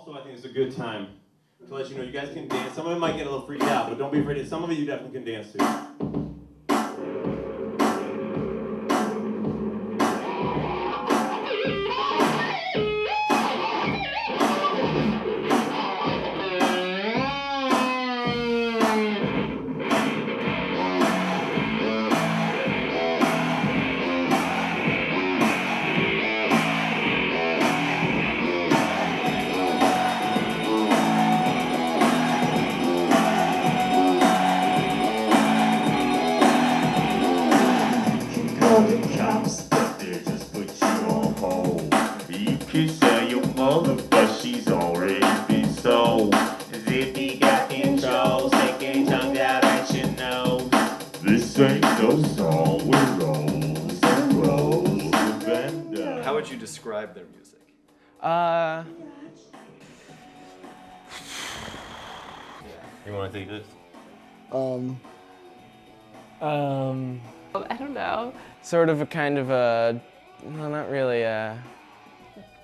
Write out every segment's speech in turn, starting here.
Also, I think it's a good time to let you know you guys can dance. Some of it might get a little freaked out, but don't be afraid. Some of it you definitely can dance to. The cops, but they just put you on hold. You could sell your mother, but she's already been sold. As if he got control, sticking tongue out at your nose. This ain't no song with rolls and rolls of Van. How would you describe their music? You want to take this? I don't know. Sort of a kind of a, no, not really a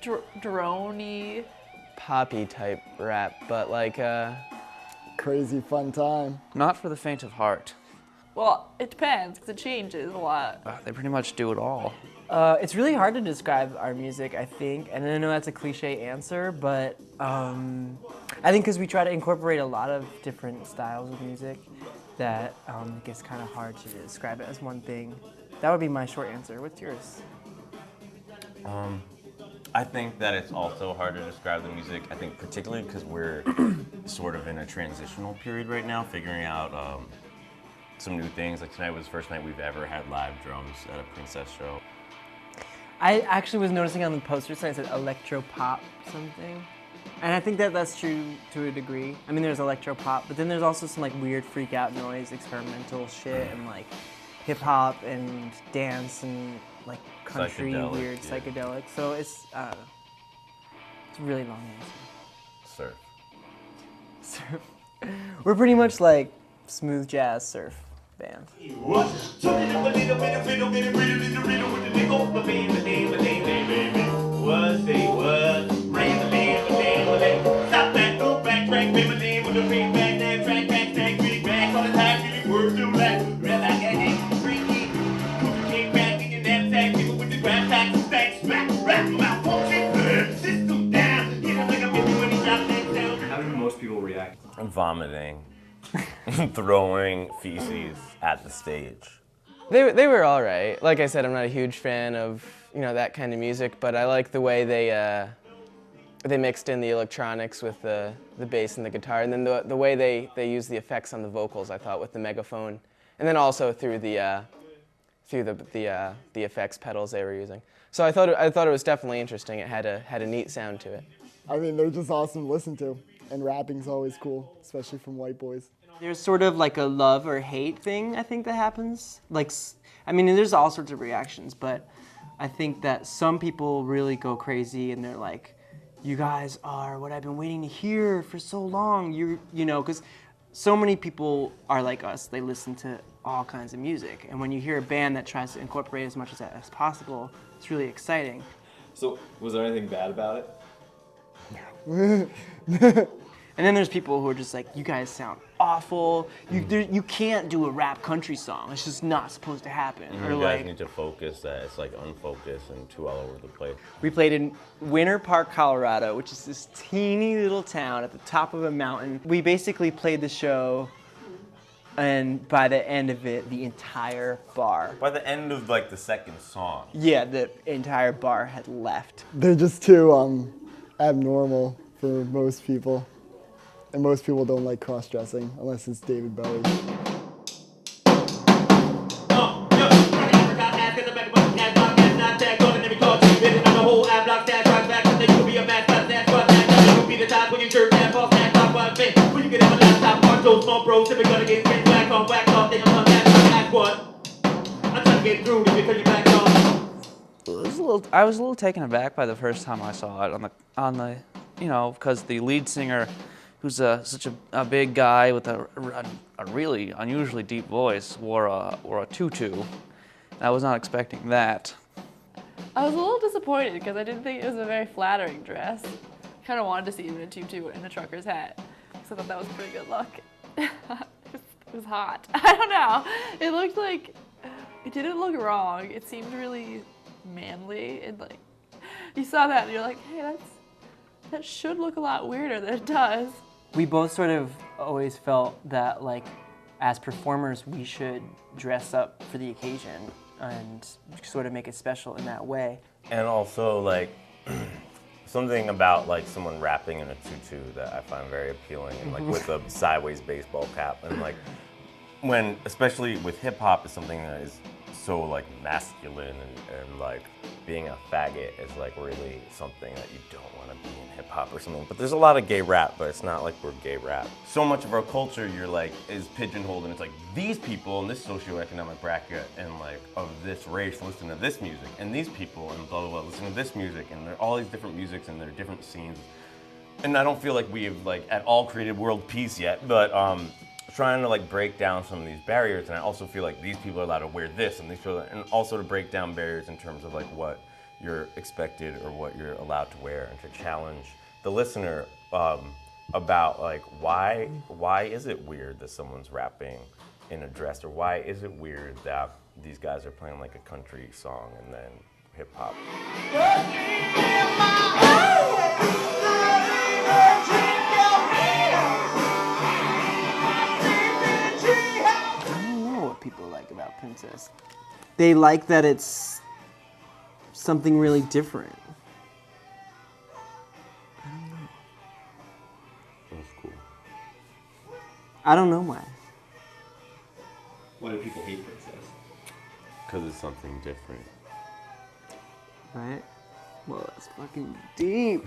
Droney. poppy type rap, but like Crazy fun time. Not for the faint of heart. Well, it depends, 'cause it changes a lot. They pretty much do it all. It's really hard to describe our music, I think, and I know that's a cliche answer, but I think because we try to incorporate a lot of different styles of music, that it gets kind of hard to describe it as one thing. That would be my short answer. What's yours? I think that it's also hard to describe the music. I think particularly because we're sort of in a transitional period right now, figuring out some new things. Like tonight was the first night we've ever had live drums at a Princess show. I actually was noticing on the poster sign it said electro pop something. And I think that that's true to a degree. I mean, there's electro pop, but then there's also some like weird freak out noise, experimental shit, and like hip hop and dance and like country, weird psychedelic. So it's a really long answer. Surf. Surf. We're pretty much like smooth jazz surf band. How do most people react? Vomiting, throwing feces at the stage. they were all right. Like I said, I'm not a huge fan of that kind of music, but I like the way they mixed in the electronics with the bass and the guitar, and then the way they used the effects on the vocals. I thought with the megaphone, and then also through the effects pedals they were using. So I thought it was definitely interesting. It had a neat sound to it. I mean, they're just awesome to listen to, and rapping's always cool, especially from white boys. There's sort of like a love or hate thing, I think, that happens. Like, I mean, there's all sorts of reactions, but I think that some people really go crazy and they're like, you guys are what I've been waiting to hear for so long. You know, because so many people are like us. They listen to all kinds of music. And when you hear a band that tries to incorporate as much of that as possible, it's really exciting. So, was there anything bad about it? And then there's people who are just like, you guys sound awful. You can't do a rap country song. It's just not supposed to happen. Or You like, guys need to focus that it's like unfocused and too all over the place. we played in Winter Park, Colorado, which is this teeny little town at the top of a mountain. We basically played the show, and by the end of it, the entire bar, By the end of like the second song, yeah, the entire bar had left. They're just too abnormal for most people. And most people don't like cross-dressing unless it's David Bowie. I was a little taken aback by the first time I saw it on the because the lead singer, who's such a big guy with a really unusually deep voice, wore a tutu. I was not expecting that. I was a little disappointed because I didn't think it was a very flattering dress. kind of wanted to see him in a tutu and a trucker's hat. So I thought that was pretty good luck. It was hot. I don't know. It looked like, it didn't look wrong. It seemed really manly. And like, you saw that and you're like, hey, that should look a lot weirder than it does. We both sort of always felt that, like, as performers, we should dress up for the occasion and sort of make it special in that way. And also, like, something about, like, someone rapping in a tutu that I find very appealing, and, like, with a sideways baseball cap. And, like, when, especially with hip-hop, is something that is so, like, masculine and like, being a faggot is, like, really something that you don't want to be in hip-hop or something. But there's a lot of gay rap, but it's not like we're gay rap. So much of our culture, you're like, is pigeonholed, and it's like, these people in this socioeconomic bracket and, like, of this race listen to this music, and these people and blah, blah, blah listen to this music, and there are all these different musics and there are different scenes. And I don't feel like we have, like, at all created world peace yet, but trying to, like, break down some of these barriers. And I also feel like these people are allowed to wear this, and these people, and also to break down barriers in terms of, like, what you're expected or what you're allowed to wear, and to challenge the listener about, like, why is it weird that someone's rapping in a dress, or why is it weird that these guys are playing, like, a country song and then hip hop. People like about Princess. They like that it's something really different. I don't know. That's cool. I don't know why. Why do people hate Princess? Because it's something different. Right? Well, that's fucking deep.